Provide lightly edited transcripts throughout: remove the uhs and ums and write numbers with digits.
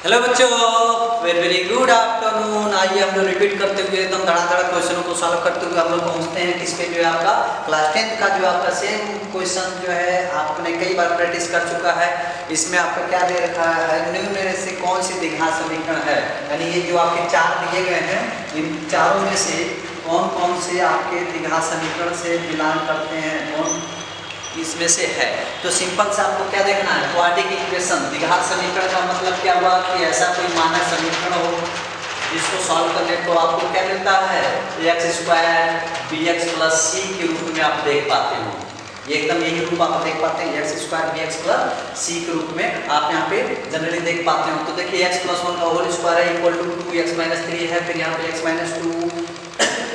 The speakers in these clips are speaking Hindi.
हेलो बच्चों, वेरी वेरी गुड आफ्टरनून। आइए हम लोग रिपीट करते हुए एकदम धड़ाधड़ क्वेश्चनों को सॉल्व करते हुए हम लोग पहुंचते हैं किस पे, जो है आपका क्लास 10 का जो आपका सेम क्वेश्चन जो है आपने कई बार प्रैक्टिस कर चुका है। इसमें आपका क्या दे रखा है, निम्न में से कौन सी द्विघात समीकरण है, यानी ये जो आपके चार दिए गए हैं इन चारों में से कौन कौन से आपके द्विघात समीकरण से बिलोंग करते हैं, कौन इसमें से है। तो सिंपल से आपको क्या देखना है, क्वाड्रेटिक इक्वेशन। द्विघात समीकरण का मतलब क्या हुआ कि ऐसा कोई मानक समीकरण हो जिसको सॉल्व करने तो आपको क्या मिलता है, X square B X plus C के रूप में आप देख पाते हो। ये एकदम यही रूप आप देख पाते हैं, X square B X plus C के रूप में आप यहाँ पे जनरली देख पाते हो। तो देखिए एक्स प्लस 1 का होल स्क्वायर है इक्वल टू 2x माइनस 3 है, फिर यहाँ पे एक्स माइनस 2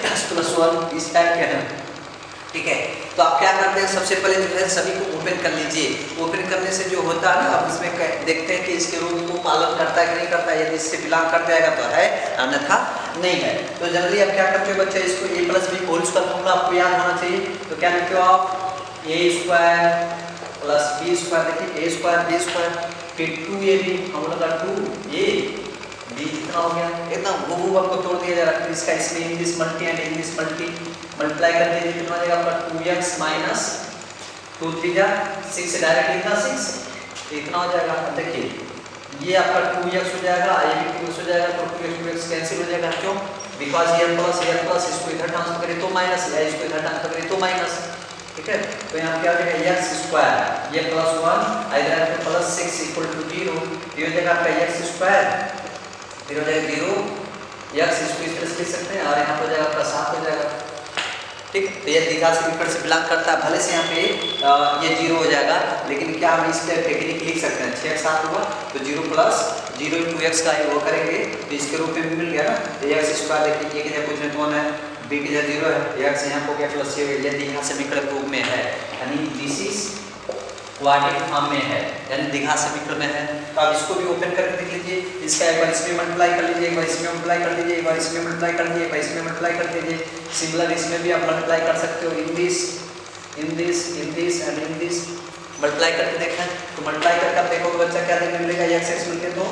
एक्स प्लस 1 इस टाइप के हैं, ठीक है। तो आप क्या करते हैं, सबसे पहले जो है सभी को ओपन कर लीजिए। ओपन करने से जो होता है ना, अब इसमें देखते हैं कि इसके रूल को पालन करता है कि नहीं करता है। यदि इससे बिलोंग कर जाएगा तो है, अन्यथा नहीं है। तो जनरली आप क्या करते हो बच्चे, इसको a plus B whole square formula आपको याद होना चाहिए। तो क्या लिखते हो आप, a square plus B square, देखिए a स्क्वायर बी स्क्वायर फिर 2ab हम लोग का 2a बी कितना हो गया, एकदम वो आपको तोड़ दिया जा रहा है। इसका इसमें English multi and English multi multiply कर दीजिए, कितना हो जाएगा आपका 2x माइनस 2 3 जा 6 से डायरेक्ट लिखना 6 इतना हो जाएगा। देखिए ये आपका 2x हो जाएगा, ये भी 2x हो जाएगा, तो 2x कैंसिल हो जाएगा। क्यों, बिकॉज ये प्लस इसको इधर ट्रांसफर करें तो माइनस, या इसको इधर ट्रांसफर करें तो माइनस, ठीक है। तो यहाँ क्या हो जाएगा x स्क्वायर, ये प्लस 1 इधर पे प्लस 6 इक्वल टू 0, ये हो जाएगा आपका x स्क्वायर, फिर हो जाएगा 0 x, इसको इस तरह से लिख सकते हैं, और यहाँ पर हो जाएगा आपका 7 हो जाएगा, ठीक। तो ये द्विघात समीकरण से बिलोंग करता है। भले से यहाँ पे ये 0 हो जाएगा, लेकिन क्या हम इसके टेक्निक लिख सकते हैं, 6 7 होगा तो 0 प्लस 0 इंटू एक्स का वो करेंगे तो इसके रूप में मिल गया ना। तो एक्स स्क्वायर देखिए ये क्या कुछ कौन है, बी की जगह 0 है, एक्स यहाँ हो गया प्लस ये द्विघात समीकरण रूप में है, यानी दिस इज क्वाड्रेटिक फॉर्म में है, यानी द्विघात समीकरण में है। तो आप इसको भी ओपन करके देख लीजिए, इसका एक बार इसमें मल्टीप्लाई कर लीजिए, एक बार इसमें मल्टीप्लाई कर लीजिए, एक बार इसमें मल्टीप्लाई कर लीजिए, एक बार इसमें मल्टीप्लाई कर दीजिए। सिमिलर इसमें भी आप मल्टीप्लाई कर सकते हो, in this and in this multiply करके देखें। तो मल्टीप्लाई करके आप देखोगे बच्चा क्या देखने मिलेगा, x मिलके तो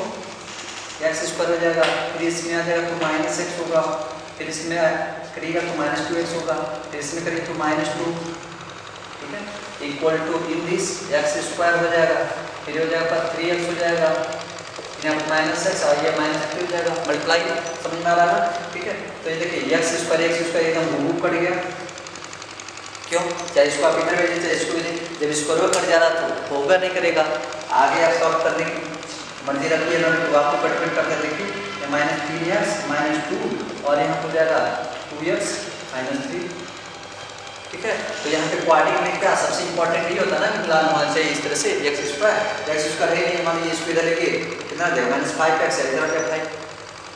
x स्क्वायर हो जाएगा, फिर इसमें आ जाएगा तो माइनस x होगा, फिर इसमें करिएगा तो माइनस 2x होगा, फिर इसमें करिए तो माइनस 2, ठीक है, equal to in this X square हो जाएगा, फिर हो जाएगा 3x हो जाएगा, यहाँ पर माइनस एक्स और ये माइनस 3 हो जाएगा। मल्टीप्लाई समझ में आ रहा है ना, ठीक है। तो ये देखिए एक्स स्क्वायर एकदम मूव कट गया, क्यों, चाहे इसको आप इधर भेजिए चाहे इसको भेजिए, जब इसको रो कट जा रहा तो होगा नहीं करेगा। आगे आप सॉल्व करने की मर्जी रखिए ना, तो आपको कट करके देखिए माइनस 3x माइनस 2 और यहाँ हो जाएगा 2x माइनस 3, ठीक है। तो यहाँ पे क्वाड्रेटिक में क्या सबसे इंपॉर्टेंट ये होता है ना कि मिलान होना चाहिए इस तरह से, एक्स स्क्वायर है नहीं, मान लीजिए इसको इधर लेके कितना देगा माइनस 5x है, इधर क्या 5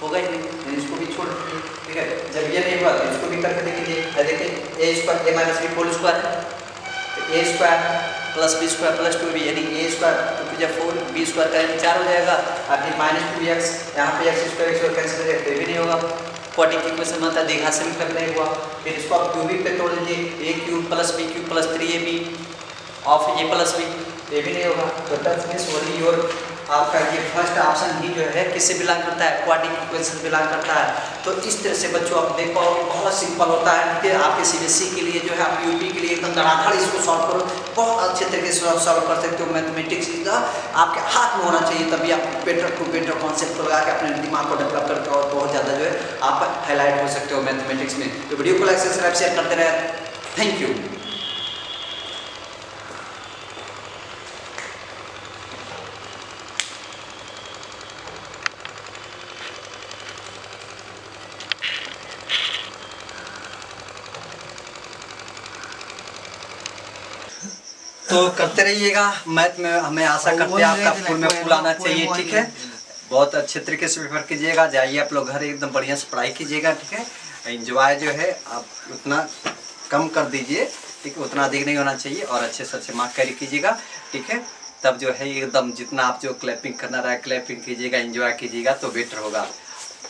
होगा ही नहीं, इसको भी छोड़ दीजिए, ठीक है। जब ये नहीं हुआ तो इसको भी करके देख लीजिए, देखिए A square A minus B whole square है, तो A square plus B square plus 2b यानी ए स्क्वायर 2 जब 4 बी स्क्वायर का 4 हो जाएगा, और फिर माइनस 2x यहाँ पे एक्स स्क्वायर कैंसिल हो जाएगा, भी नहीं होगा। क्वाड्रेटिक इक्वेशन बनता है, द्विघात समीकरण नहीं हुआ। फिर इसको आप क्यूबिक पे तोड़ लीजिए, a cube plus b cube plus 3ab of a plus b, ये भी नहीं होगा। तो दैट मींस ओनली योर आपका ये फर्स्ट ऑप्शन ही जो है किससे बिलोंग करता है, क्वाड्रेटिक इक्वेशन से बिलोंग करता है। तो इस तरह से बच्चों आप देख पाओगे बहुत सिंपल होता है, ठीक है। आपके सीबीएसई के लिए जो है, आप यूपी के लिए एकदम धड़ाधड़ इसको सॉल्व करो, बहुत अच्छे तरीके से सॉल्व कर सकते हो। मैथमेटिक्स का आपके हाथ में होना चाहिए, तभी आप बेटर टू बेटर कॉन्सेप्ट को लगा के अपने दिमाग को डेवलप करके और बहुत ज़्यादा जो है आप हाईलाइट हो सकते हो मैथमेटिक्स में। तो वीडियो को लाइक सब्सक्राइब शेयर करते रहे, थैंक यू। तो करते रहिएगा, मैथ में हमें आशा करते हैं आपका फुल में फुल आना चाहिए, ठीक है। बहुत अच्छे तरीके से पेपर कीजिएगा, जाइए आप लोग घर एकदम बढ़िया से पढ़ाई कीजिएगा, ठीक है। एंजॉय जो है आप उतना कम कर दीजिए, ठीक है, उतना अधिक नहीं होना चाहिए, और अच्छे से अच्छे मार्क कैरी कीजिएगा, ठीक है। तब जो है एकदम जितना आप जो क्लैपिंग करना रहा है क्लैपिंग कीजिएगा, एंजॉय कीजिएगा तो बेटर होगा।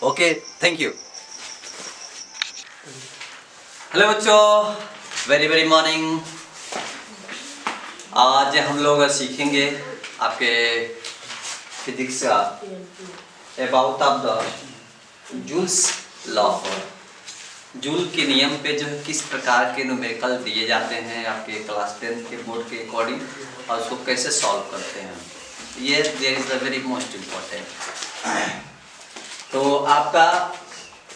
Okay, thank you. हेलो बच्चों, वेरी वेरी मॉर्निंग। आज हम लोग सीखेंगे आपके फिजिक्स का about of the joules law पर, जूल के नियम पे जो है किस प्रकार के न्यूमेरिकल दिए जाते हैं आपके क्लास 10 के बोर्ड के अकॉर्डिंग, और उसको कैसे सॉल्व करते हैं, ये there is the very most important. तो आपका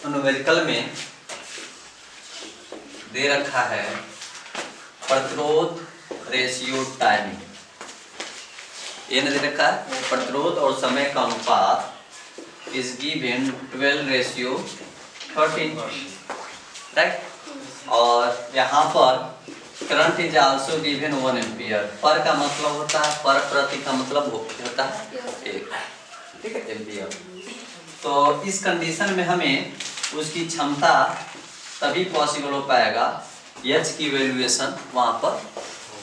न्यूमेरिकल में दे रखा है प्रतिरोध रेशियो टाइमिंग, ये नहीं दे रखा है प्रतिरोध और समय का अनुपात इज गिवन 12:13, राइट। और यहाँ पर current is also given 1 ampere. पर का मतलब होता है, पर प्रति का मतलब होता है 1, ठीक है, एम्पियर। तो इस कंडीशन में हमें उसकी क्षमता तभी पॉसिबल हो पाएगा, एच की वैल्यूएशन वहाँ पर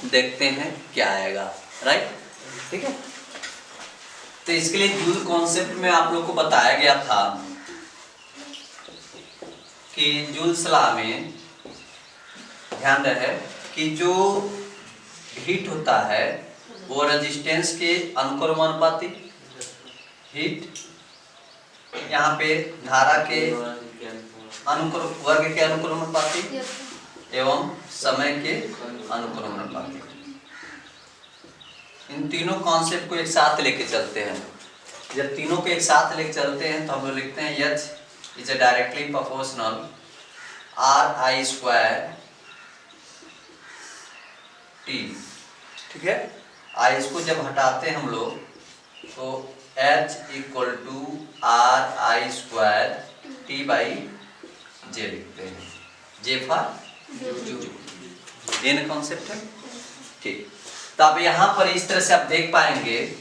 देखते हैं क्या आएगा, राइट, ठीक है। तो इसके लिए जूल कॉन्सेप्ट में आप लोग को बताया गया था कि जूल्स लॉ में ध्यान रहे कि जो हीट होता है वो रेजिस्टेंस के अनुक्रमानुपाती, हीट यहाँ पे धारा के वर्ग के अनुक्रमानुपाती एवं समय के अनुक्रमानुपाती, इन तीनों कॉन्सेप्ट को एक साथ लेके चलते हैं। जब तीनों को एक साथ लेके चलते हैं तो हम लोग लिखते हैं H is directly proportional RI² T, ठीक है। I इसको जब हटाते हैं हम लोग तो H = RI² T/J लिखते हैं, J फॉर जूल, ये कॉन्सेप्ट है, ठीक। तो अब यहाँ पर इस तरह से आप देख पाएंगे,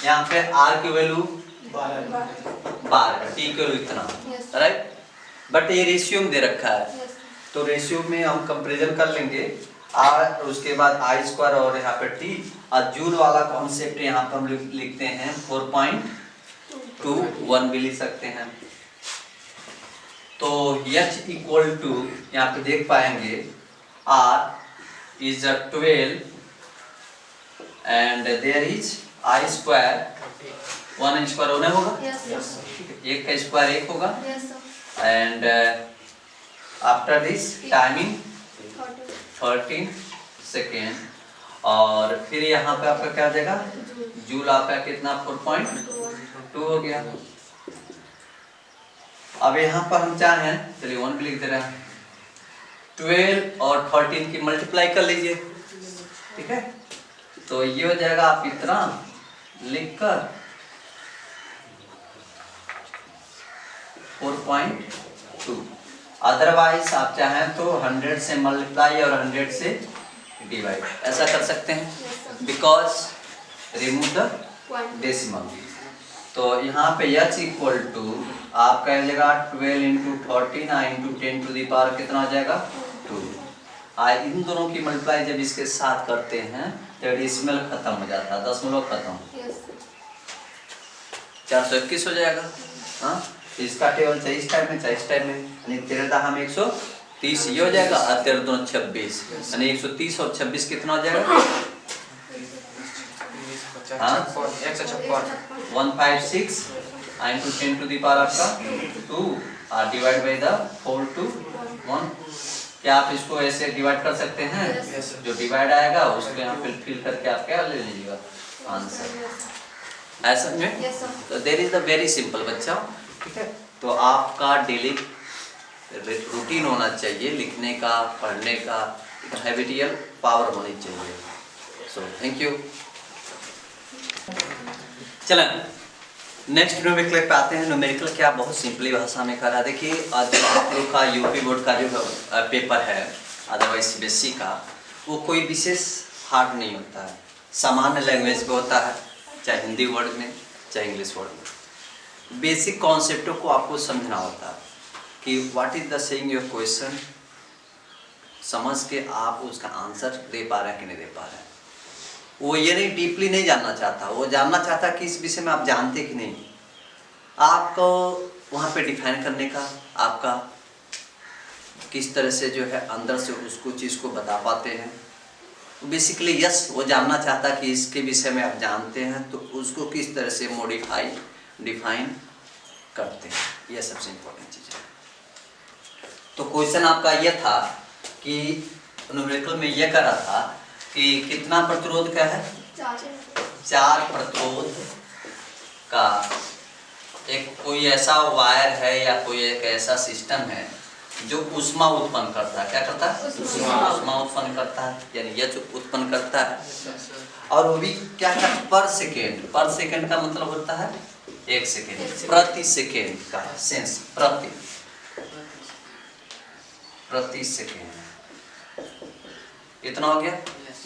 यहाँ पे R की वैल्यू 12, T की वैल्यू इतना, राइट, बट ये रेशियो में दे रखा है, तो रेशियो में हम कंपैरिजन कर लेंगे R, उसके बाद I² और यहाँ पे T, और जूल वाला कॉन्सेप्ट यहाँ पर हम लिखते हैं 4.21 भी लिख सकते हैं। तो H = यहाँ पे देख पाएंगे R is 12 and there is I² 1 square होना होगा, एक का स्क्वायर 1 होगा, and after this timing 13 second, और फिर यहाँ पे आपका क्या आ जाएगा, जूल आपका कितना 4.2 हो गया। अब यहाँ पर हम चाहें, चलिए 1 भी लिख दे रहे हैं, 12 और 13 की मल्टीप्लाई कर लीजिए, ठीक है, तो ये हो जाएगा आप इतना लिखकर 4.2। अदरवाइज आप चाहें तो 100 से मल्टीप्लाई और 100 से डिवाइड ऐसा कर सकते हैं, बिकॉज रिमूव द डेसिमल। तो यहाँ पे H = आपका आ जाएगा 12 × 13 × 10⁻⁴ कितना आ जाएगा 2। इन दोनों की मल्टीप्लाई जब इसके साथ करते हैं तो डेसिमल खत्म हो जाता है, दशमलव खत्म, 421 हो जाएगा। हाँ, इसका टेबल चाहिए इस टाइम में, चाहिए इस टाइम में, यानी 13 हम 130 ये हो जाएगा, और 13 दूनी 26, यानी 130 और 26 कितना हो जाएगा, हाँ 156 × 10⁻² आपका 2 और डिवाइड बाई द 4 to 1। क्या आप इसको ऐसे डिवाइड कर सकते हैं? जो डिवाइड आएगा उसको यहाँ फिल करके आप क्या ले लीजिएगा आंसर, ऐसा में। तो there is the very simple बच्चा, ठीक है। तो आपका डेली रूटीन होना चाहिए, लिखने का, पढ़ने का, हैबिटियल पावर होनी चाहिए। So thank you. चलें नेक्स्ट न्यूमेरिकल पे आते हैं। न्यूमेरिकल क्या बहुत सिंपली भाषा में करा, देखिए आज आप लोग का यूपी बोर्ड का जो पेपर है अदरवाइज CBSE का, वो कोई विशेष हार्ड नहीं होता है, सामान्य लैंग्वेज पे होता है, चाहे हिंदी वर्ड में चाहे इंग्लिश वर्ड में। बेसिक कॉन्सेप्टों को आपको समझना होता है कि what is the saying your question, समझ के आप उसका आंसर दे पा रहे हैं कि नहीं दे पा रहे हैं। वो ये नहीं डीपली नहीं जानना चाहता, वो जानना चाहता कि इस विषय में आप जानते कि नहीं। आपको वहाँ पे डिफाइन करने का, आपका किस तरह से जो है अंदर से उसको चीज़ को बता पाते हैं, बेसिकली यस, वो जानना चाहता कि इसके विषय में आप जानते हैं तो उसको किस तरह से डिफाइन करते हैं, यह सबसे इम्पोर्टेंट चीज़ है। तो क्वेश्चन आपका यह था कि न्यूमेरिकल में यह करा था कि कितना प्रतिरोध का है, 4 प्रतिरोध का एक कोई ऐसा वायर है या कोई एक ऐसा सिस्टम है जो ऊष्मा उत्पन्न करता है। क्या करता है? ऊष्मा उत्पन्न करता है, यानी यह जो उत्पन्न करता है। और वो भी क्या है, पर सेकेंड। पर सेकेंड का मतलब होता है 1 सेकेंड, प्रति सेकेंड का सेंस, प्रति सेकेंड। इतना हो गया?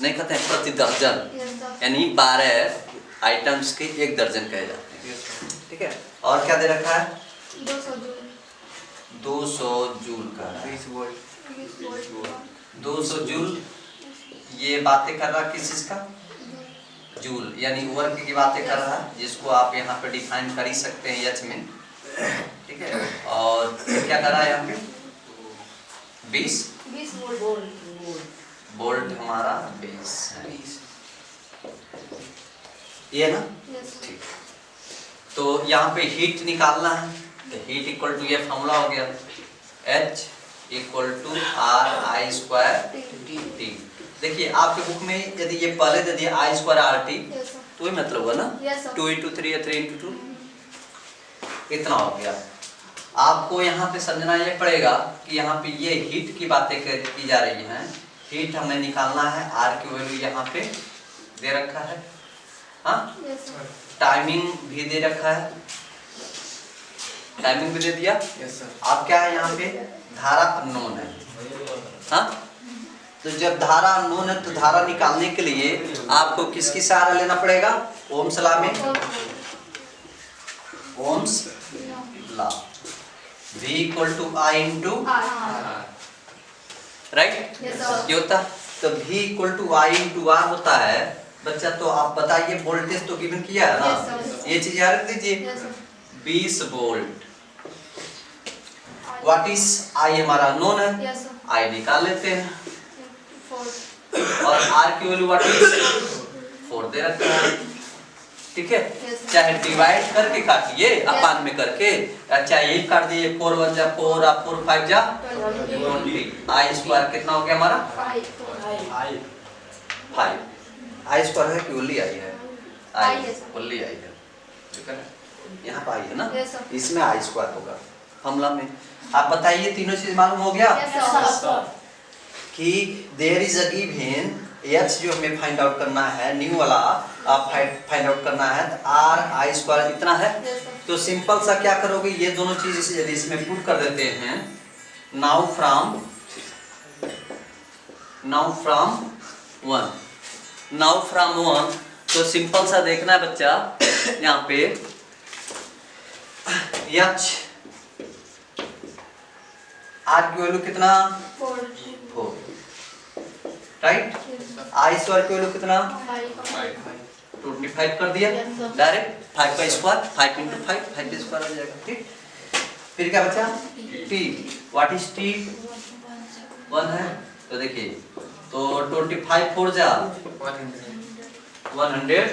नहीं कहते हैं प्रति दर्जन, यानी 12 आइटम्स के 1 दर्जन कहे जाते हैं। ठीक है। और क्या दे रखा है? 200 जूल का, 200 जूल। ये बातें कर रहा किस चीज का? जूल, यानी वर्क की बातें कर रहा है, जिसको आप यहाँ पे डिफाइन कर ही सकते हैं एच में। ठीक है। और क्या कर रहा है यहाँ पे? 20 वोल्ट हमारा 20 है, ये ना? ठीक। तो यहाँ पे हीट निकालना है, तो हीट इक्वल टू, ये फॉर्मूला हो गया H equal to RI² T। देखिए आपके बुक में यदि ये पहले दे दिया I² RT, तो ये मतलब हुआ ना 2 × 3 या 3 × 2, इतना हो गया। आपको यहाँ पे समझना ये पड़ेगा कि यहाँ पे ये हीट की बातें की जा रही हैं। हीट हमें निकालना है, R की वैल्यू यहाँ पे दे रखा है, हाँ। टाइमिंग भी दे रखा है, टाइमिंग भी दे दिया। अब क्या है यहाँ पे? धारा अननोन है, हाँ। तो जब धारा अननोन है तो धारा निकालने के लिए आपको किसकी सहारा लेना पड़ेगा? ओम्स लॉ में, Ohm's law, V equal to I into right, ये होता। तो V equal to I into R होता है बच्चा। तो आप बताइए, वोल्टेज तो गिवन किया है ना, ये चीज याद रख दीजिए, 20 वोल्ट। व्हाट इज I हमारा नोन है, I निकाल लेते हैं, और R की वैल्यू व्हाट इज 4 दे रखा है। ठीक है। चाहे डिवाइड करके काटिए अपान में करके, चाहे ये काट दिए, 4 1 जा 4 और 4 5 जा 20। I² कितना हो गया हमारा? 5। I² है कि ओनली I है? ओनली I है, ठीक है। यहाँ पर I है ना, इसमें I² होगा फॉर्मूला में। आप बताइए, तीनों चीज मालूम हो गया कि there is a given H जो हमें फाइंड आउट करना है, न्यू वाला आप फाइंड आउट करना है, RI² इतना है। तो सिंपल सा क्या करोगे, ये दोनों चीज यदि इसमें पुट कर देते हैं, नाउ फ्रॉम 1, तो सिंपल सा देखना है बच्चा, यहाँ पे H R की वैल्यू कितना? 4 राइट। I² की वैल्यू कितना? 25 कर दिया डायरेक्ट, 5 का स्क्वायर, 5 × 5, 5 का स्क्वायर हो जाएगा। ठीक। फिर क्या बचा? T। What is T? 1 है। तो देखिए, तो 25 4 जा 100,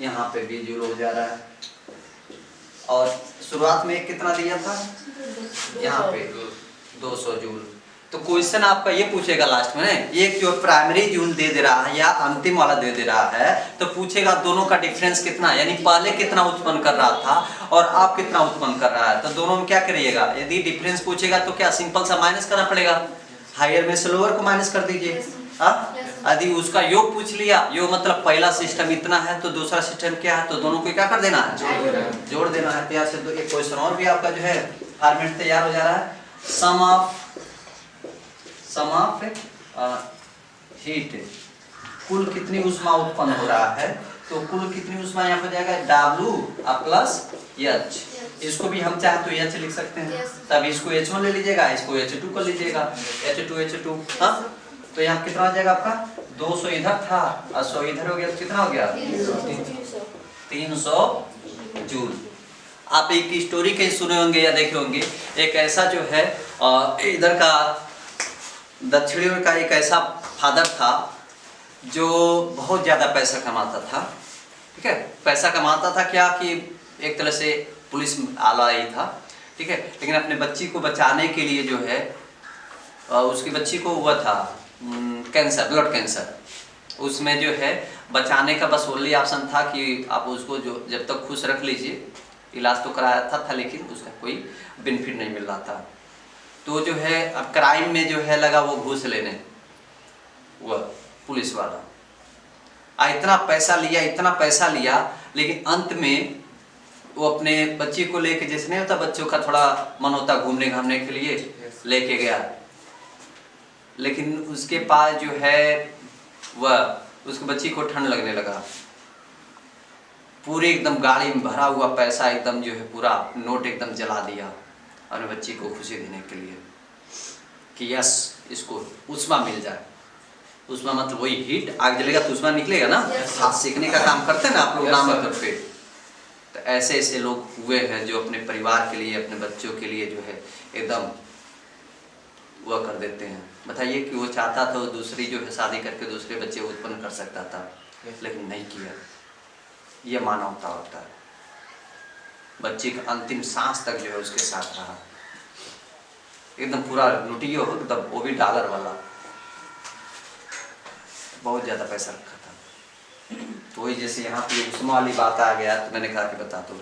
यहाँ पे भी जूल हो जा रहा है। और शुरुआत में कितना दिया था? यहाँ पे 200 जूल। तो क्वेश्चन आपका ये पूछेगा लास्ट में, एक जो प्राइमरी जूल दे रहा है या अंतिम वाला दे रहा है, तो पूछेगा दोनों का डिफरेंस कितना, यानी पहले कितना उत्पन्न कर रहा था और आप कितना उत्पन्न कर रहा है। तो दोनों में क्या करिएगा, यदि डिफरेंस पूछेगा तो क्या सिंपल सा माइनस करना पड़ेगा, हायर में से लोअर को माइनस कर दीजिए। यदि उसका योग पूछ लिया, योग मतलब पहला सिस्टम इतना है तो दूसरा सिस्टम क्या है, तो दोनों को क्या कर देना है, जोड़ देना है। तैयार से एक क्वेश्चन और भी आपका जो है फॉर्मेट तैयार हो जा रहा है। सम ऑफ हीट, कुल कितनी ऊष्मा उत्पन्न हो रहा है, तो कुल कितनी ऊष्मा यहाँ पर जाएगा W प्लस H। इसको भी हम चाहे तो H लिख सकते हैं, तब इसको H1 ले लीजिएगा, इसको H2 कर लीजिएगा, H2 हाँ। तो यहाँ कितना हो जाएगा आपका, 200 इधर था और 100 इधर हो गया, तो कितना हो गया 300 जूल। आप एक स्टोरी कहीं सुने होंगे या देखे होंगे, एक ऐसा जो है इधर का दक्षिणी का एक ऐसा फादर था जो बहुत ज़्यादा पैसा कमाता था, ठीक है, पैसा कमाता था क्या कि एक तरह से पुलिस आला ही था, ठीक है, लेकिन अपने बच्ची को बचाने के लिए जो है उसकी बच्ची को हुआ था कैंसर, ब्लड कैंसर। उसमें जो है बचाने का बस ओनली ऑप्शन था कि आप उसको जो जब तक खुश रख लीजिए। इलाज तो कराया था लेकिन उसका कोई बेनिफिट नहीं मिल रहा था। तो जो है अब क्राइम में जो है लगा वो घूस लेने, वह पुलिस वाला इतना पैसा लिया, लेकिन अंत में वो अपने बच्ची को लेके, जैसे नहीं होता बच्चों का थोड़ा मन होता घूमने घामने के लिए, लेके गया, लेकिन उसके पास जो है वह उसकी बच्ची को ठंड लगने लगा। पूरे एकदम गाड़ी में भरा हुआ पैसा एकदम जो है पूरा नोट एकदम जला दिया अपने बच्ची को खुशी देने के लिए कि यस इसको उष्मा मिल जाए। उष्मा मतलब वही हीट, आग जलेगा तो उष्मा निकलेगा ना, हाथ सेकने का काम करते हैं ना आप लोग नाम पे। तो ऐसे ऐसे लोग हुए हैं जो अपने परिवार के लिए, अपने बच्चों के लिए जो है एकदम वह कर देते हैं। बताइए कि वो चाहता था वो दूसरी जो है शादी करके दूसरे बच्चे उत्पन्न कर सकता था, लेकिन नहीं किया। ये मानवता होता है। बच्चे का अंतिम सांस तक जो है उसके साथ रहा, एकदम पूरा लुटियो एकदम, वो भी डॉलर वाला, बहुत ज़्यादा पैसा रखा था। तो वही जैसे यहाँ पे उष्मा वाली बात आ गया तो मैंने कहा कि बता दो।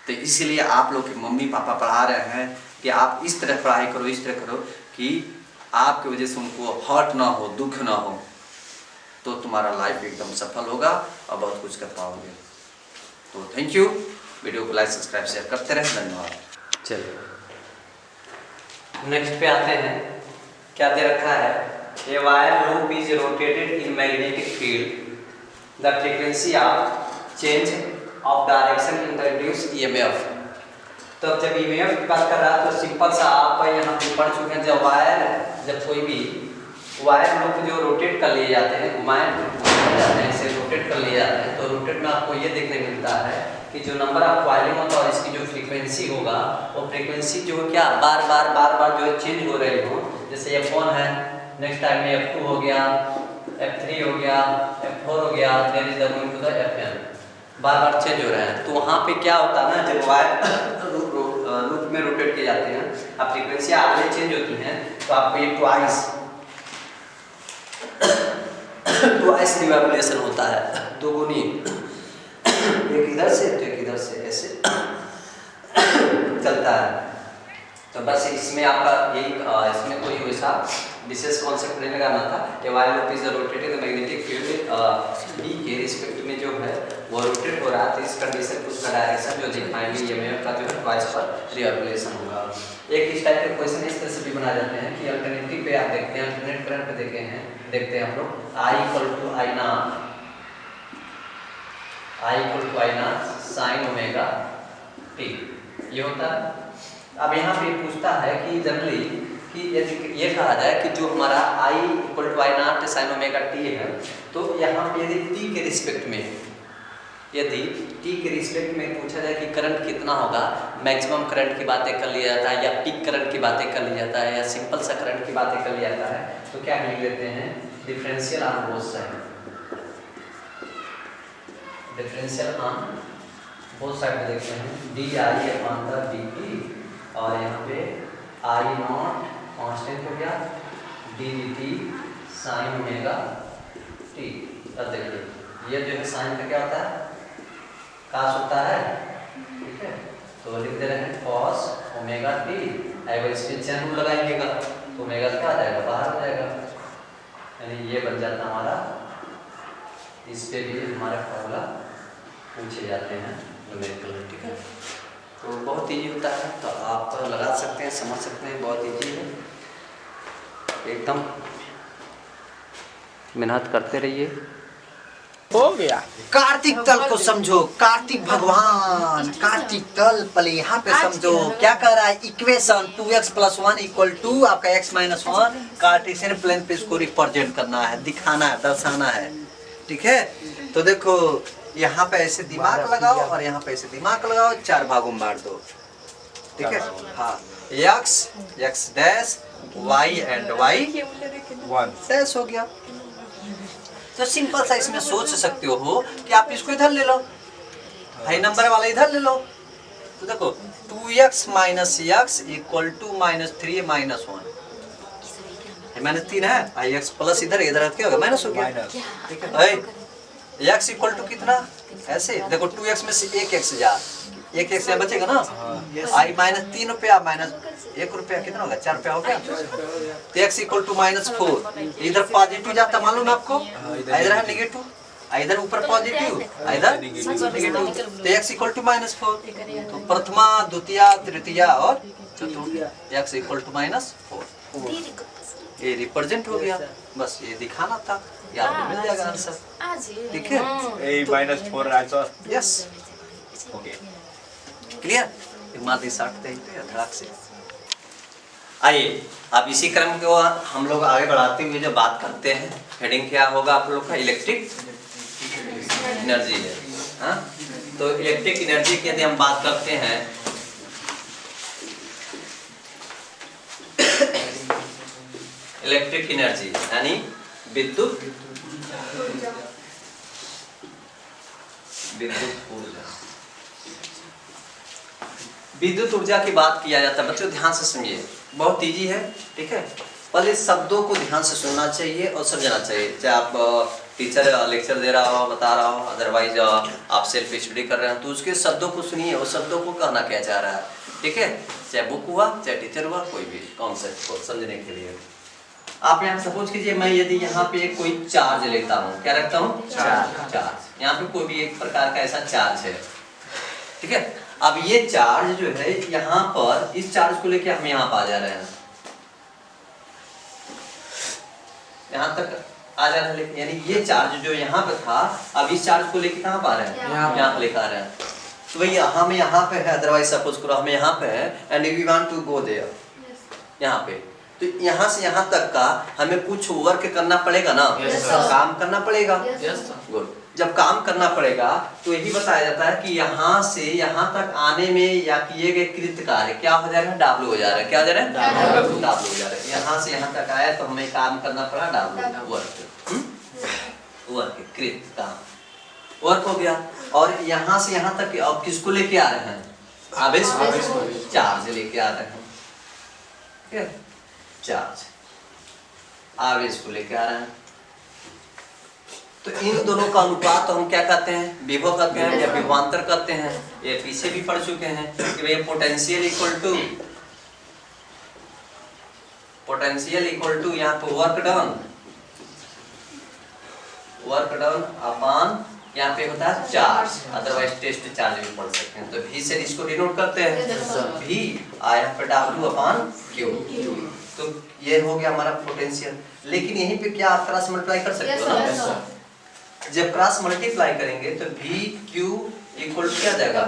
तो इसीलिए आप लोग के मम्मी पापा पढ़ा रहे हैं कि आप इस तरह पढ़ाई करो, इस तरह करो कि आपकी वजह से उनको हर्ट ना हो, दुख ना हो, तो तुम्हारा लाइफ एकदम सफल होगा और बहुत कुछ कर पाओगे। तो थैंक यू। वीडियो को लाइक सब्सक्राइब शेयर करते रहें। धन्यवाद। चलिए नेक्स्ट पे आते हैं। क्या दे रखा है? A wire loop is rotated in magnetic field, the frequency of change of direction in the induced EMF. तो जब ईएमएफ की बात कर रहा है तो सिंपल सा आप यहाँ पे पढ़ चुके हैं, जब कोई भी वायर लूप जो रोटेट कर लिए जाते हैं, घुमाए जाते हैं, इसे रोटेट कर लिए जाते हैं, तो रोटेट में आपको ये देखने मिलता है कि जो नंबर ऑफ कॉइलिंग होता है इसकी जो फ्रीक्वेंसी होगा, वो फ्रीक्वेंसी जो क्या बार बार जो है चेंज हो रही हो। जैसे F1 है, नेक्स्ट टाइम में F2 हो गया, F3 हो गया, F4 हो गया, then is going to the Fn, बार चेंज हो रहे हैं। तो वहाँ पे क्या होता है ना, जब वायर लूप में रोटेट किए जाते हैं, अब फ्रीक्वेंसी आगे चेंज होती हैं, तो आपको ये ट्वाइस रिवर्बरेशन होता है, दोगुनी, एक इधर से तो एक इधर से, ऐसे चलता है। तो बस इसमें आपका यही इसमें कोई वैसा विशेष कॉन्सेप्ट नहीं लगाना था। ये wire loop is rotated the magnetic field D के रिस्पेक्ट में जो है वो रोटेट हो रहा है, तो इस कंडीशन को उसका डायरेक्शन जो दिखाएंगे ईएमएफ का जो है ट्वाइस पर रिवर्बरेशन होगा। एक इस टाइप के क्वेश्चन इस तरह से भी बनाए जाते हैं कि अल्टरनेटिव पे आप देखते हैं, अल्टरनेट करंट पे देखते हैं आप लोग, I = I naught sin omega t, ये होता है। अब यहाँ पे पूछता है कि जनरली कि यदि ये कहा जाए कि जो हमारा I = I naught sin omega t है, तो यहाँ पे यदि t के रिस्पेक्ट में, यदि t के रिस्पेक्ट में पूछा जाए कि करंट कितना होगा, मैक्सिमम करंट की बातें कर लिया जाता है या पीक करंट की बातें कर लिया जाता है या सिंपल सा करंट की बातें कर लिया जाता है, तो क्या लिख लेते हैं, differential on both side, differential on both side में देखते हैं di/dt, और यहाँ पे I0 कांस्टेंट हो गया, dt sin ओमेगा t। अब देखिए ये जो है साइन का क्या होता है, कास होता है, ठीक है, तो लिख दे रहे हैं cos ओमेगा t। अगर इस पे चैन रूल लगाएंगे तो ओमेगा क्या आ जाएगा, बाहर हो जाएगा, यानी ये बन जाता हमारा। इस पे भी हमारे फॉर्मूला पूछे जाते हैं न्यूमेरिकल, ठीक है। तो बहुत इजी होता है, तो आप लगा सकते हैं, समझ सकते हैं, बहुत इजी है, एकदम मेहनत करते रहिए। हो गया। कार्तिक तल को समझो, कार्तिक भगवान, कार्तिक तल पहले यहाँ पे समझो क्या कह रहा है, इक्वेशन 2x + 1 = आपका x - 1 कार्टेशियन प्लेन पे इसको रिप्रेजेंट करना है, दिखाना है, दर्शाना है, ठीक है। तो देखो यहाँ पे ऐसे दिमाग लगाओ और यहाँ पे ऐसे दिमाग लगाओ, 4 भागों में बांट दो, ठीक है। हाँ, x dash y and y 1 dash हो गया। तो सिंपल सा इसमें सोच सकते हो कि आप इसको इधर ले लो, हाई नंबर वाला इधर ले लो। तो देखो 2x minus x equal to -3 -1 -3 है, आई एक्स प्लस इधर इधर क्या होगा माइनस हो गया, ठीक है। एक्स इक्वल टू कितना ऐसे देखो 2x में से एक एक्स जा, एक एक्स बचेगा ना, आई -3 रुपया माइनस 1 रुपया कितना होगा 4 रुपया हो गया। तो x इक्वल टू -4, इधर पॉजिटिव जाता मालूम है आपको, इधर है नेगेटिव, इधर ऊपर पॉजिटिव इधर नेगेटिव, तो x इक्वल टू -4। तो प्रथमा द्वितीया तृतीया और चतुर्थ x इक्वल टू -4, ये रिप्रेजेंट हो गया, बस ये दिखाना था, ये आपको मिल जाएगा आंसर, ठीक है। A -4 answer, yes, okay clear. माध्यमिक 60 थे धड़ाक से। आइए अब इसी क्रम को हम लोग आगे बढ़ाते हुए जो बात करते हैं, हेडिंग क्या होगा आप लोग का, इलेक्ट्रिक एनर्जी है। हाँ, तो इलेक्ट्रिक एनर्जी की यदि हम बात करते हैं, इलेक्ट्रिक एनर्जी यानी विद्युत ऊर्जा, विद्युत ऊर्जा की बात किया जाता है। बच्चों ध्यान से सुनिए, बहुत इजी है, ठीक है। पहले शब्दों को ध्यान से सुनना चाहिए और समझना चाहिए, चाहे आप टीचर लेक्चर दे रहा हो, बता रहा हो, अदरवाइज आप सेल्फ स्टडी कर रहे हैं, तो उसके शब्दों को सुनिए और शब्दों को कहना क्या चाह रहा है, ठीक है। चाहे बुक हुआ चाहे टीचर हुआ, कोई भी कॉन्सेप्ट को समझने के लिए। आप यहाँ सपोज कीजिए मैं यदि यहाँ पे कोई चार्ज लेता हूँ, क्या रखता हूँ, चार्ज, यहाँ पे कोई भी एक प्रकार का ऐसा चार्ज है, ठीक है। अब ये चार्ज जो है यहाँ पर, इस चार्ज को लेके हम यहाँ पर आ जा रहे हैं, यहाँ तक आ जा रहे हैं, यानी ये चार्ज जो यहाँ पे था, अब इस चार्ज को लेके कहाँ पा रहे हैं, यहाँ पे लेकर आ रहे हैं। तो भाई हम यहाँ पे है, अदरवाइज सपोज करो हम यहाँ पे है and we want to go there, यहाँ पे, तो यहाँ से यहाँ तक का हमें कुछ वर्क करना पड़ेगा ना, काम करना पड़ेगा, गुड। जब काम करना पड़ेगा तो यही बताया जाता है कि यहाँ से यहाँ तक आने में या किए गए कृत कार्य क्या हो जा रहा है, W हो जा रहा है, क्या हो जा रहा है, W हो जा रहा है। यहाँ से यहाँ तक आया तो हमें काम करना पड़ा W, वर्क, कृत काम, वर्क हो गया। और यहाँ से यहाँ तक अब किसको लेके आ रहे हैं, आवेश, चार्ज लेके आ रहे हैं, ठीक है, चार्ज आवेश को लेके आ रहे हैं। तो इन दोनों का अनुपात तो हम क्या कहते हैं, विभव कहते हैं या विभवांतर कहते हैं। ये पीछे भी पढ़ चुके हैं कि भाई पोटेंशियल इक्वल टू यहाँ पे वर्क डन अपॉन यहाँ पे होता है चार्ज, अदरवाइज टेस्ट चार्ज भी पढ़ सकते हैं। तो V से इसको डिनोट करते हैं, V यहाँ पे W अपॉन Q, तो ये हो गया हमारा पोटेंशियल। लेकिन यहीं पे क्या आप क्रॉस मल्टीप्लाई कर सकते हो ना, जब क्रॉस मल्टीप्लाई करेंगे तो V Q इक्वल क्या जाएगा,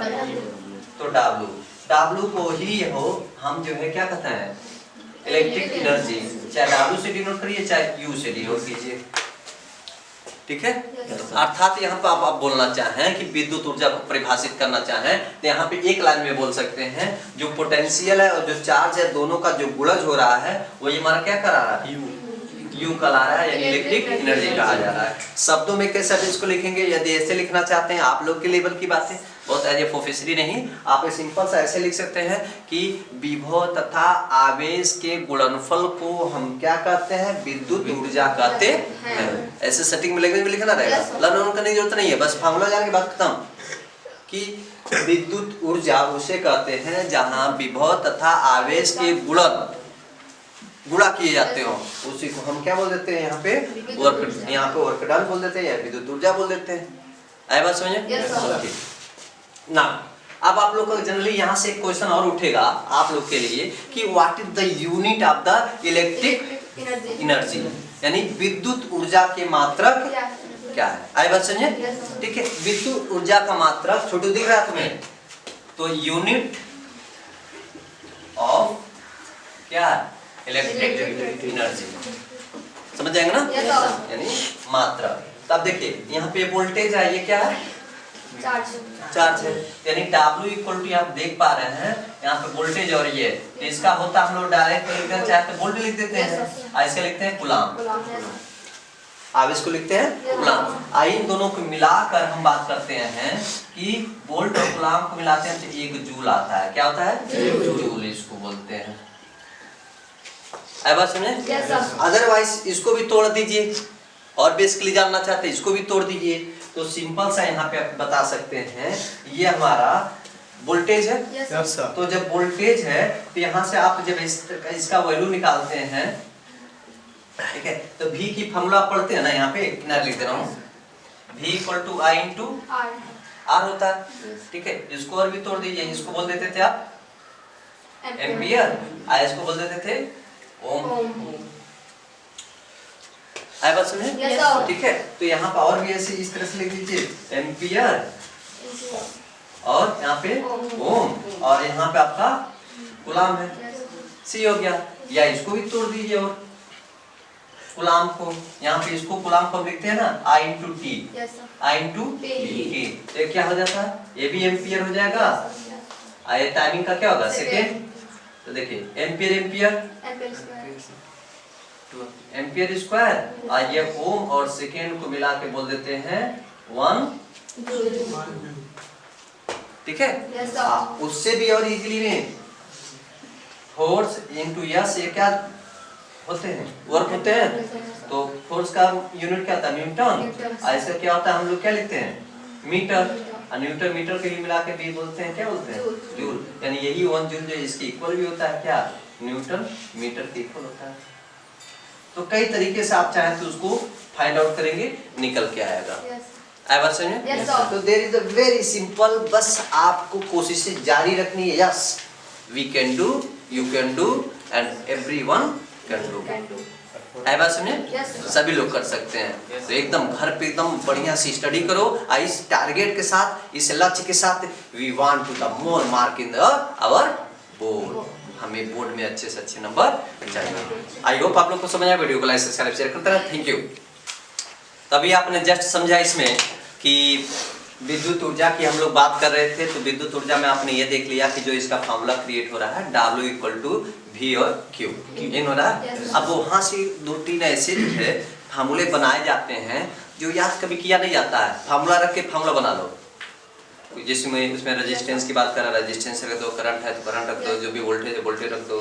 तो W को ही हो हम जो है क्या कहते हैं, इलेक्ट्रिक एनर्जी, चाहे W से डिनोट करिए चाहे U से डिनोट कीजिए, ठीक है। अर्थात यहाँ पे आप बोलना चाहें कि विद्युत ऊर्जा को परिभाषित करना चाहें तो यहाँ पे एक लाइन में बोल सकते हैं, जो पोटेंशियल है और जो चार्ज है दोनों का जो गुणज हो रहा है वो ये हमारा क्या करा रहा है, यू कहला रहा है, यानी इलेक्ट्रिक एनर्जी कहा जा रहा है। शब्दों में कैसे इसको लिखेंगे, यदि ऐसे लिखना चाहते हैं, आप लोग के लेवल की बात है, बहुत एज ए प्रोफेसरी नहीं, आप सिंपल सा ऐसे लिख सकते हैं कि विभव तथा आवेश के गुणनफल को हम क्या कहते हैं, विद्युत ऊर्जा कहते हैं। ऐसे सेटिंग में लैंग्वेज में लिखना रहेगा, लर्न करने की जरूरत नहीं है, बस फार्मूला जान के बात खत्म। कि विद्युत ऊर्जा उसे कहते हैं जहां विभव तथा आवेश के गुणा किए जाते हो, उसी को हम क्या बोल देते हैं, यहाँ पे वर्क, यहाँ पे वर्क डन बोल देते हैं या विद्युत ऊर्जा बोल देते हैं। आए बात समझे ना। अब आप लोग का जनरली यहाँ से एक क्वेश्चन और उठेगा आप लोग के लिए कि what is the unit of the electric energy, यानी विद्युत ऊर्जा के मात्रक क्या है। आए बात समझे, ठीक है। विद्युत ऊर्जा का मात्रक छोटू दिख रहा है तुम्हें, तो यूनिट ऑफ क्या है, इलेक्ट्रिक एनर्जी, समझ जाएंगे ना, यानी मात्रा। तब देखिए यहाँ पे वोल्टेज है, ये क्या है, चार्ज है, यानी W इक्वल टू आप देख पा रहे हैं यहाँ पे वोल्टेज और ये, तो इसका होता हम लोग डायरेक्ट लिखते हैं, चाहे तो वोल्ट लिख देते हैं, इसका लिखते हैं कूलाम, आप इसको लिखते हैं कूलाम। आई इन दोनों को मिलाकर हम बात करते हैं कि वोल्ट और कूलाम को मिलाते हैं तो एक जूल आता है। क्या होता है? जूल इसको बोलते हैं। बात समझे? अदरवाइज इसको भी तोड़ दीजिए और बेसिकली जानना चाहते हैं इसको भी तोड़ दीजिए। तो सिंपल सा यहाँ पे आप बता सकते हैं ये हमारा वोल्टेज है। Yes, sir. तो जब वोल्टेज है तो यहाँ से आप जब इसका वैल्यू निकालते हैं, ठीक है, तो V की फॉर्मूला पढ़ते हैं ना, यहाँ पे किनारे लिख दे रहा हूँ, V equal to I into R होता है। ठीक है, इसको और भी तोड़ दीजिए। इसको बोल देते थे आप एम्पियर, आई इसको बोल देते थे ओम। आई बात समझे? ठीक है, तो यहाँ पर और भी ऐसे इस तरह से लिख दीजिए एम्पियर और यहाँ पे ओम और यहाँ पे आपका कूलाम है। सी हो गया। या इसको भी तोड़ दीजिए और कूलाम को यहाँ पे इसको कूलाम को लिखते हैं ना I into T, I into T, तो क्या हो जाता है? ये भी एम्पियर हो जाएगा। ये टाइमिंग का क्या होगा? सेकेंड। तो देखिए एम्पियर एम्पियर स्क्वायर और ये ओम और सेकेंड को मिला के बोल देते हैं 1। ठीक है, उससे भी और इजीली में फोर्स इंटू यस ये क्या होते हैं? वर्क होते हैं। तो फोर्स का यूनिट क्या होता है? न्यूटन। ऐसा क्या होता है? हम लोग क्या लिखते हैं? मीटर। न्यूटन मीटर के लिए मिला के भी बोलते हैं, क्या बोलते हैं? जूल। यानी यही 1 जूल जो इसके इक्वल भी होता है क्या? न्यूटन मीटर के इक्वल होता है। तो कई तरीके से आप चाहें तो उसको फाइंड आउट करेंगे, निकल के आएगा। आई बात समझे? तो there is a very simple, बस आपको कोशिशें जारी रखनी है। Yes, we can do, you can do and everyone can do. आई बात समझे? सभी लोग कर सकते हैं। तो एकदम घर पे एकदम बढ़िया सी स्टडी करो इस टारगेट के साथ, इस लक्ष्य के साथ। We want to the more mark in the our board. हमें बोर्ड में अच्छे से अच्छे नंबर चाहिए। आई होप आप लोग को समझ आया। वीडियो को लाइक सब्सक्राइब शेयर करते रहें। Thank you. तभी आपने जस्ट समझा इसमें कि विद्युत ऊर्जा की हम लोग बात कर रहे थे। तो विद्युत ऊर्जा में आपने ये देख लिया कि जो इसका फॉर्मूला क्रिएट हो रहा है W इक्वल टू V और Q इन हो रहा है। अब वहाँ से 2-3 ऐसे जो है फार्मूले बनाए जाते हैं जो याद कभी किया नहीं जाता है। फार्मूला रख के फार्मूला बना लो। जिसमें उसमें रेजिस्टेंस की बात कर रहा है, रेजिस्टेंस रख दो, करंट है तो करंट रख दो, जो भी वोल्टेज है वोल्टेज रख दो,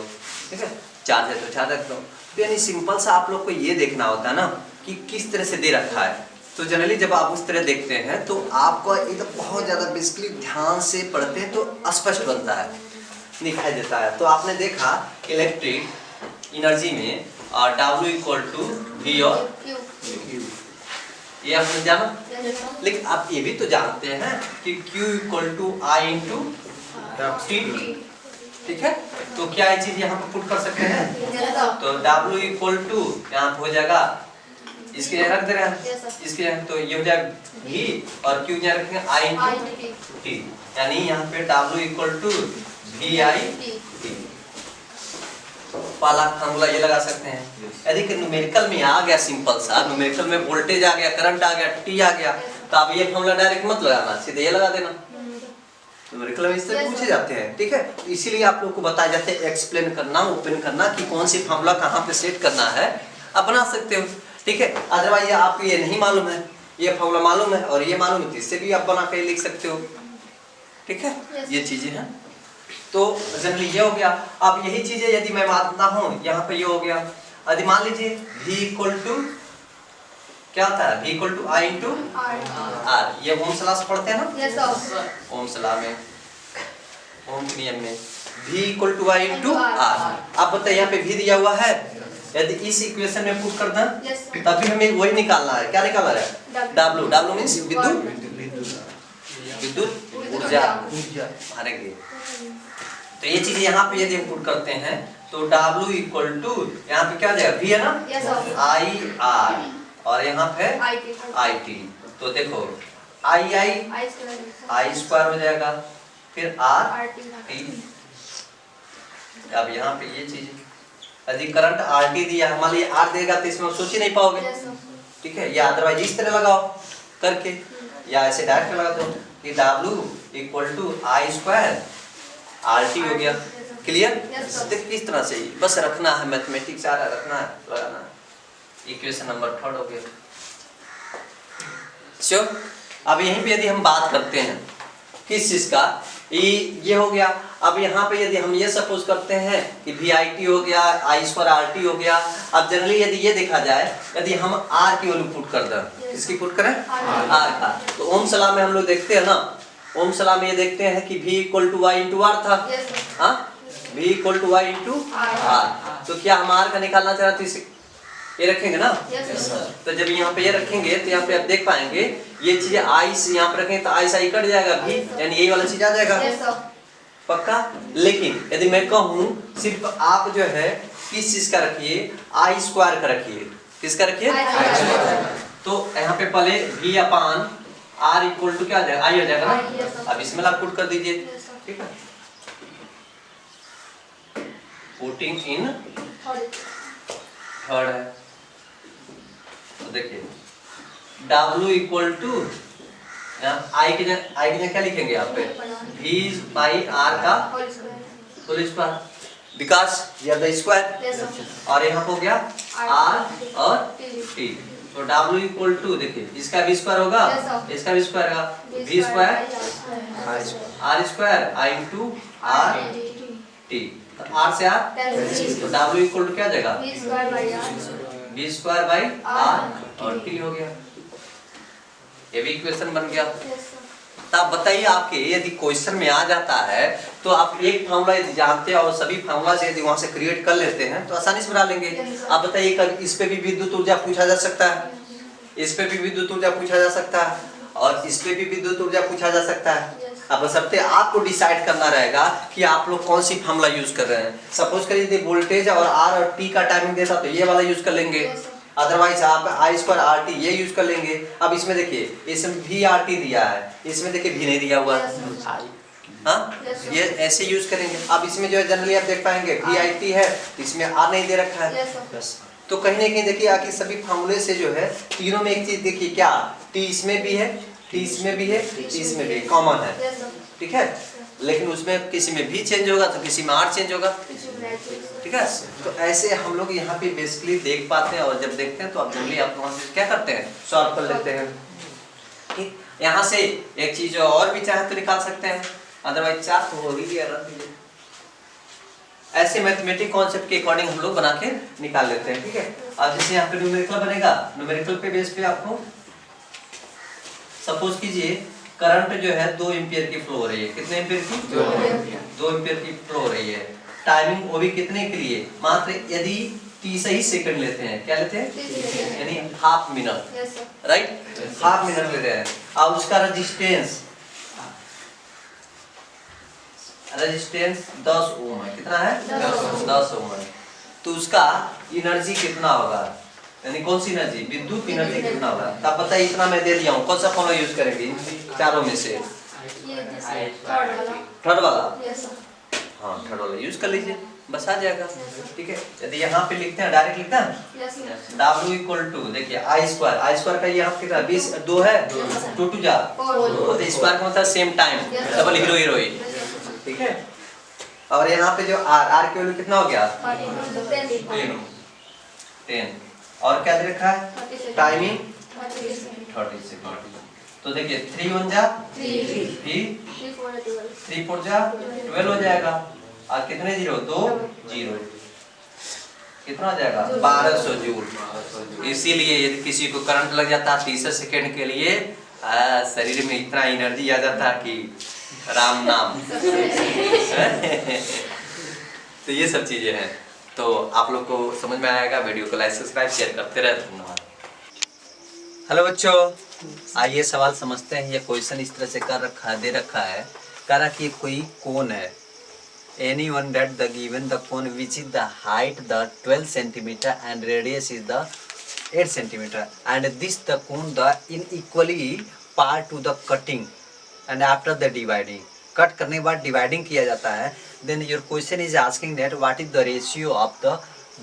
ठीक है, चार्ज है तो चार्ज रख दो। तो यानी सिंपल सा आप लोग को ये देखना होता है ना कि किस तरह से दे रखा है। तो जनरली जब आप उस तरह देखते हैं तो आपको एकदम बहुत ज़्यादा बेसिकली ध्यान से पढ़ते हैं तो स्पष्ट बनता है, दिखाई देता है। तो आपने देखा इलेक्ट्रिक एनर्जी में W इक्वल टू V और Q, ये आपने जाना। लेकिन आप ये भी तो जानते हैं कि Q equal to I into T, ठीक है। तो क्या ये चीज यहाँ पर पुट कर सकते हैं? तो W इक्वल टू यहाँ हो जाएगा, इसके यहाँ रख दे रहे हैं, इसके यहाँ तो ये हो जाएगा V और Q यहाँ रखेंगे I इंटू T, यानी यहाँ पे W equal to VI T। पहला फॉर्मूला ये लगा सकते हैं। यदि कि न्यूमेरिकल में आ गया, सिंपल सा न्यूमेरिकल में वोल्टेज आ गया, करंट आ गया, टी आ गया, तो आप ये फॉर्मूला डायरेक्ट मत लगाना, सीधे ये लगा देना। न्यूमेरिकल में इससे पूछे जाते हैं, ठीक है। इसीलिए आप लोग को बताया जाता है एक्सप्लेन करना, ओपन करना कि कौन सी फॉर्मूला कहाँ पे सेट करना है, आप बना सकते हो, ठीक है। अदरवाइज आपको ये नहीं मालूम है, ये फॉर्मूला मालूम है और ये मालूम है, इससे भी आप बना के लिख सकते हो, ठीक है। ये चीजें हैं। तो जनरली ये हो गया। अब यही चीजें यदि मैं मानता हूँ, यहाँ पे ये हो गया। यदि मान लीजिए V इक्वल टू क्या होता है? V equal to I into R। ये ओम्स लॉ से पढ़ते हैं ना? ओम्स लॉ में, ओम के नियम में V equal to I into R। आप बताइए यहाँ पे V दिया हुआ है, यदि इस इक्वेशन में पुट कर दें तब भी हमें वही निकालना है। क्या निकालना है? W। W मीन्स विद्युत ऊर्जा मानेंगे। तो ये चीजें यहाँ पे यदि हम पुट करते हैं तो W इक्वल टू यहाँ पे क्या जाएगा? V है ना, I R और यहाँ पे I T। तो देखो I स्क्वायर हो जाएगा, फिर R T। अब यहाँ पे ये चीज, यदि करंट RT दिया, मान लीजिए R देगा तो इसमें सोच ही नहीं पाओगे, ठीक है। या अदरवाइज इस तरह लगाओ करके, या ऐसे डायरेक्ट लगा दो कि W equal to I square RT हो गया। क्लियर? देख किस तरह से बस रखना है, मैथमेटिक्स आ रहा है, रखना है, लगाना है। इक्वेशन नंबर 3 हो गया। श्योर। अब यहीं पे यदि हम बात करते हैं किस चीज का, ये हो गया। अब यहाँ पे यदि हम ये सपोज करते हैं कि VIT हो गया, I2RT हो गया। अब जनरली यदि ये देखा जाए, यदि हम R की वैल्यू पुट कर दें, किसकी पुट करें, R का, तो ओम्स लॉ में हम लोग देखते हैं ना, ओम्स लॉ में ये देखते हैं कि V = Y × R था। हाँ, V = Y × R। तो क्या हम R का निकालना चाहते हैं, ये रखेंगे ना। तो जब यहाँ पे ये रखेंगे तो यहाँ पे आप देख पाएंगे ये चीज आई से यहाँ पे रखेंगे तो आई से आई कट जाएगा, भी यानी यही वाला चीज आ जाएगा, पक्का। लेकिन यदि मैं कहूँ सिर्फ आप जो है किस चीज का रखिए, I² का रखिए, किसका रखिए, तो यहाँ पे पहले V/R = क्या आ जाएगा, I हो जाएगा ना। अब इसमें आप पुट कर दीजिए, ठीक है। पुटिंग इन थर्ड है, तो देखिए W = I की जगह क्या लिखेंगे आप पे, V/R का होल स्क्वायर, बिकॉज ये द स्क्वायर, और यहाँ हो गया R और T। तो W = देखिए इसका भी स्क्वायर होगा, इसका भी स्क्वायर होगा, V² R² I × RT। तो R से R, तो W = क्या आ जाएगा, V²/R और T हो गया। ये भी इक्वेशन बन गया। तो आप बताइए, आपके यदि क्वेश्चन में आ जाता है तो आप एक फार्मूला यदि जानते हैं और सभी फार्मूला से यदि वहां से क्रिएट कर लेते हैं तो आसानी से बना लेंगे। आप बताइए, इस पे भी विद्युत ऊर्जा पूछा जा सकता है, इस पे भी विद्युत ऊर्जा पूछा जा सकता है, और इस पे भी विद्युत ऊर्जा पूछा जा सकता है। अब बशर्ते आपको डिसाइड करना रहेगा कि आप लोग कौन सी फार्मूला यूज कर रहे हैं। सपोज करिए यदि वोल्टेज और R और T का टाइमिंग देता तो ये वाला यूज कर लेंगे, अदरवाइज आप I²RT ये यूज कर लेंगे। अब इसमें देखिए, इसमें VRT दिया है, इसमें देखिए V नहीं दिया हुआ है, हाँ, ये ऐसे यूज करेंगे। अब इसमें जो है जनरली आप देख पाएंगे VIT है, इसमें R नहीं दे रखा है, तो कहीं ना कहीं देखिए आखिर सभी फार्मूले से जो है तीनों में एक चीज देखिए, क्या T इसमें भी है, T इसमें भी है, T इसमें भी कॉमन है, ठीक है। लेकिन उसमें किसी में भी चेंज होगा तो किसी में R चेंज होगा, ठीक है। तो ऐसे हम लोग यहाँ पे बेसिकली देख पाते हैं, और जब देखते हैं तो आप जनरली आप वहाँ से क्या करते हैं, सॉल्व कर लेते हैं, ठीक। यहाँ से एक चीज और भी चाहे तो निकाल सकते हैं, अदरवाइज 4 तो हो ही गया। ऐसे मैथमेटिक कॉन्सेप्ट के अकॉर्डिंग हम लोग बना के निकाल लेते हैं, ठीक है। अब जैसे यहाँ पे न्यूमेरिकल बनेगा, न्यूमेरिकल पे बेस पे आपको सपोज कीजिए करंट जो है 2 एम्पियर की फ्लो हो रही है, कितने एम्पियर की, 2 एम्पियर की फ्लो हो रही है। टाइमिंग वो भी कितने के लिए, मात्र यदि 30 ही सेकंड लेते हैं, क्या लेते हैं, यानी ½ मिनट, राइट, ½ मिनट ले रहे हैं। अब उसका रेजिस्टेंस 10 ओम है, कितना है, 10 ओम है। तो उसका एनर्जी कितना होगा, यानी कौन सी एनर्जी, विद्युत एनर्जी कितना होगा। तब बताइए, इतना मैं दे दिया हूँ, कौन सा फॉर्मूला यूज करेंगे चारों में से, थर्ड वाला, हाँ थर्ड वाला यूज कर लीजिए, बस आ जाएगा, ठीक है। यदि यहाँ पे लिखते हैं, डायरेक्ट लिखते हैं W = देखिए I² का यहाँ कितना 20, 2 है, 2 2 जा, तो स्क्वायर का मतलब same time, double hero heroine, ठीक है। और यहाँ पे जो R की वैल्यू कितना हो गया, 10, और क्या दे रखा है, टाइमिंग 30 सेकंड। तो देखिए 3 1 जा 3, 3 4 जा 12 हो जाएगा, और कितने जीरो, 2 जीरो, कितना हो जाएगा, 1200 जूल। इसीलिए यदि किसी को करंट लग जाता है 30 सेकंड के लिए, शरीर में इतना एनर्जी आ जाता है कि राम नाम। तो ये सब चीजें हैं, तो आप लोग को समझ में आएगा। वीडियो को लाइक सब्सक्राइब शेयर करते रहे, धन्यवाद। हेलो बच्चों, आइए सवाल समझते हैं। ये क्वेश्चन इस तरह से दे रखा है, कह रहा कि कोई कोन है, anyone that the given the cone which is the height the 12 centimeter and radius is the 8 centimeter and this the cone the unequally part to the cutting and after the dividing, cut करने के बाद डिवाइडिंग किया जाता है, then your question is asking that what is the ratio of the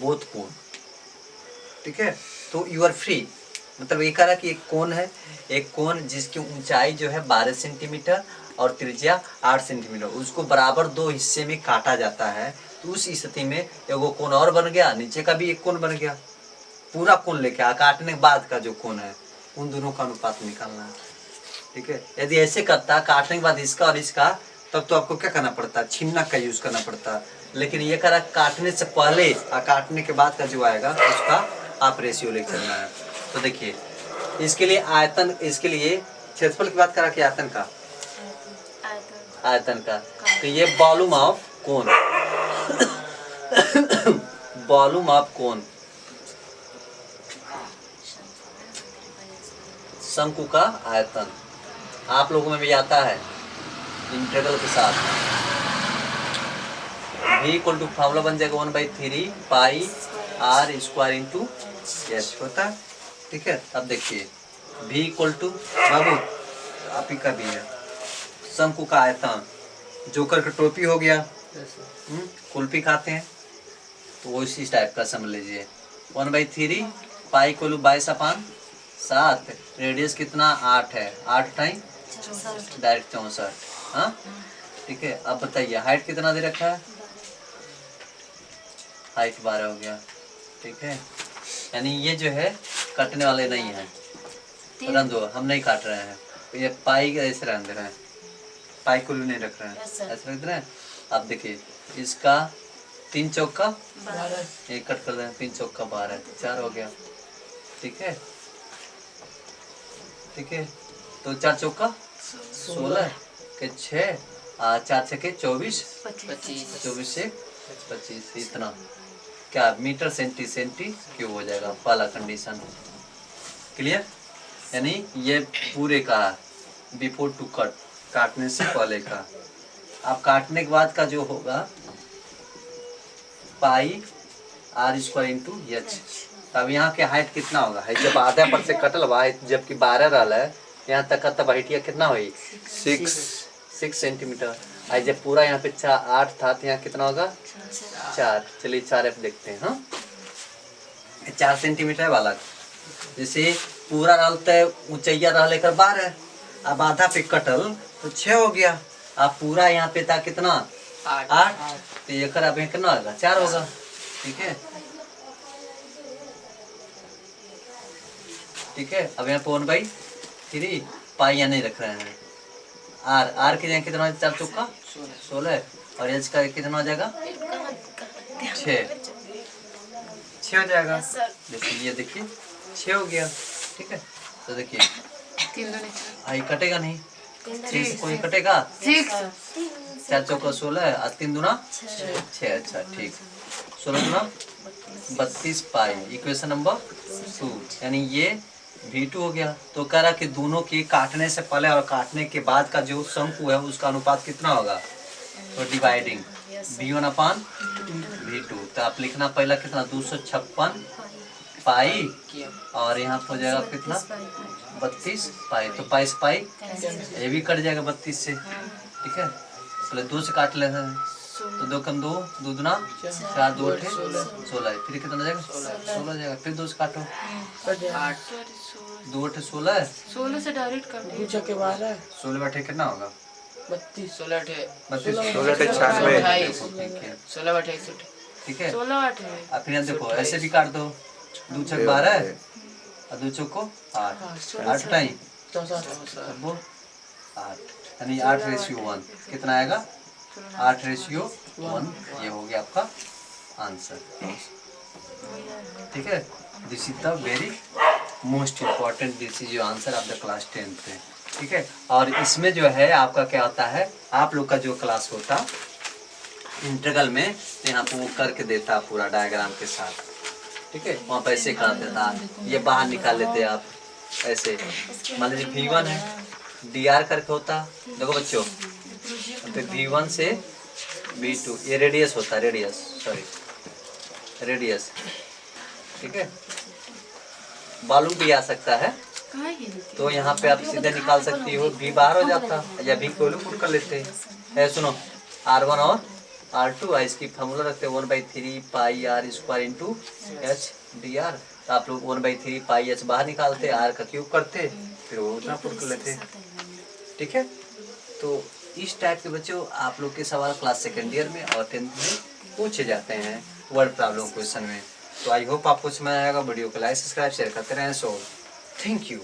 both cone, ठीक है। तो you are free, मतलब ये कह रहा कि एक कोन है, एक कोन जिसकी ऊंचाई जो है 12 सेंटीमीटर और त्रिज्या 8 सेंटीमीटर, उसको बराबर 2 हिस्से में काटा जाता है। तो उस स्थिति में एगो कोन और बन गया, नीचे का भी एक कोन बन गया, पूरा कोन लेके काटने के बाद का जो कोन है, उन दोनों का अनुपात निकालना है। ठीक है, यदि ऐसे करता काटने के बाद इसका और इसका, तब तो आपको क्या करना पड़ता, छिन्ना का यूज करना पड़ता। लेकिन ये करा काटने से पहले और काटने के बाद का जो आएगा उसका आप रेशियो लेके चलना है। तो देखिए इसके लिए आयतन, इसके लिए क्षेत्रफल की बात करा कि आयतन का, आयतन का, तो ये volume of cone, volume of cone, शंकु का आयतन, आप लोगों में भी आता है इंटीग्रल के साथ। v इक्वल टू फार्मूला बन जाएगा 1/3 पाई r स्क्वायर इंटू एच होता है। ठीक है, अब देखिए v इक्वल टू, बाबू आप ही का भी है, शंकु का आयतन, जोकर का टोपी हो गया, कुल्फी खाते हैं तो वो इसी टाइप का समझ लीजिए। 1/3 पाई इक्वल टू 22/7, रेडियस कितना 8 है, 8 टाइम डायरेक्ट 64। हाँ ठीक है, अब बताइए हाइट कितना दे रखा है, हाइट 12 हो गया। ठीक है, यानी ये जो है कटने वाले नहीं है, रन दो, हम नहीं काट रहे हैं, ये पाई ऐसे रन दे रहे हैं, पाई को नहीं रख रहे हैं, ऐसे रख दे रहे हैं। अब देखिए इसका 3 चौका 1 कट कर दें, 3 चौका 12, 4 हो गया। ठीक है, ठीक है, तो 4 चौका 16 के 6, 4 6 के 24, 24 से 25, इतना क्या मीटर सेंटी क्यूब हो जाएगा, पहला कंडीशन क्लियर। यानी ये पूरे का बिफोर टू कट, काटने से पहले का। अब काटने के बाद का जो होगा पाई r स्क्वायर इंटू एच। अब यहाँ के हाइट कितना होगा, है जब आधा पर से कटल हुआ, जबकि 12 रहा है, यहाँ तक का तब हाइटिया कितना हुई 6 सेंटीमीटर। आज जब पूरा यहाँ पे 8 था तो यहाँ कितना होगा 4। चलिए 4F देखते हैं। हाँ 4 सेंटीमीटर वाला, जैसे पूरा रहता ऊंचैया रह लेकर 12, अब आधा पे कटल तो 6 हो गया। अब पूरा यहाँ पे था कितना 8, तो ये कर अब कितना होगा 4 होगा। ठीक है, ठीक है, अब यहाँ पे 1/3 पाई यहाँ नहीं रख रहे हैं, आर के यहाँ कितना हो जाएगा 4 चौका 16, और एच का कितना हो जाएगा 6 हो जाएगा। जैसे ये देखिए 6 हो गया। ठीक है, तो देखिए आई कटेगा नहीं, 6 से कोई कटेगा, 4 चौका 16 और 3 दूना 6। अच्छा ठीक, 16 दूना 32 पाई, इक्वेशन नंबर 2, यानी ये V2 हो गया। तो कह रहा कि दोनों की काटने से पहले और काटने के बाद का जो शंकु है उसका अनुपात कितना होगा, तो डिवाइडिंग V1/V2। तो आप लिखना पहला कितना 256 पाई, और यहाँ पर हो जाएगा कितना 32 पाई, तो पाई से पाई ये भी कट जाएगा 32 से। ठीक है, पहले 2 से काट लेते हैं, तो 2 कम 2, 2 दूना 4, 2 8 16, फिर कितना जाएगा 16 जाएगा, फिर 2 से काटो 2 8 16 से डायरेक्ट कर दो, 2 के 12 16 बटे कितना होगा 32, 16 16 ठीक है। 16 अब फिर देखो ऐसे भी काट दो, 2 छक 12 और 2 चौको 8 टाइम 8, यानी 8:1 कितना आएगा 8:1। ये हो गया आपका आंसर। ठीक है, this is the very most important, this is your answer of the class 10th। ठीक है, और इसमें जो है आपका क्या होता है, आप लोग का जो क्लास होता इंटीग्रल में, तो यहाँ पे वो करके देता पूरा डायग्राम के साथ। ठीक है, वहाँ पर ऐसे कर देता, ये बाहर निकाल लेते आप ऐसे, मान लीजिए V1 है DR करके होता, देखो बच्चों, तो V1 से V2 ये रेडियस होता है, रेडियस। ठीक है, वॉल्यूम भी आ सकता है, तो यहाँ पे आप सीधे निकाल सकती हो, V बाहर हो जाता या V को पुट कर लेते हैं। सुनो R1 और R2, इसकी फॉर्मूला रखते हैं 1/3 पाई r square into H dr। तो आप लोग 1/3 पाई h बाहर निकालते, r का क्यूब करते, फिर वो उतना पुट कर लेते। ठीक है, तो इस टाइप के बच्चों आप लोग के सवाल क्लास 2nd ईयर में और 10th में पूछे जाते हैं वर्ड प्रॉब्लम क्वेश्चन में। तो आई होप आपको समझ आएगा। वीडियो को लाइक सब्सक्राइब शेयर करते रहें। So thank you.